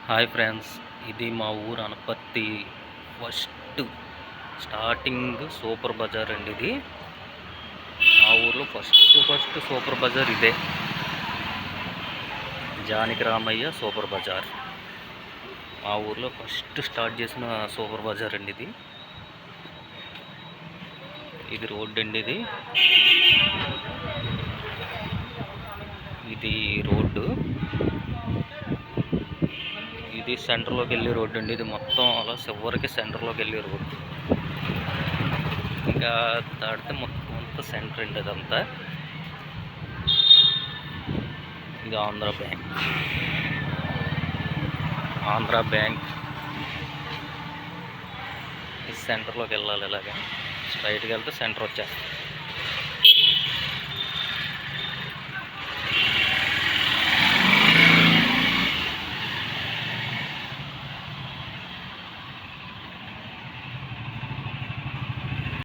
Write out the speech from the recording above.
Hi friends, ఇది మా ఊరు Anaparthi first starting super Bazar అండి. ఇది మా ఊర్లో ఫస్ట్ సూపర్ బజార్ ఇదే, జానకి రామయ్య సూపర్ బజార్. మా ఊర్లో ఫస్ట్ స్టార్ట్ చేసిన సూపర్ బజార్ అండి ఇది. ఇది రోడ్డు అండి, ఇది రోడ్డు, ఇది సెంటర్లోకి వెళ్ళే రోడ్డు అండి. ఇది మొత్తం అలా చివరికి సెంటర్లోకి వెళ్ళే రోడ్డు. ఇంకా దాటితే మొత్తం అంతా సెంటర్ అండి అదంతా. ఇది ఆంధ్ర బ్యాంక్. ఇది సెంటర్లోకి వెళ్ళాలి, ఇలాగే స్ట్రైట్గా వెళ్తే సెంటర్ వచ్చేస్తుంది.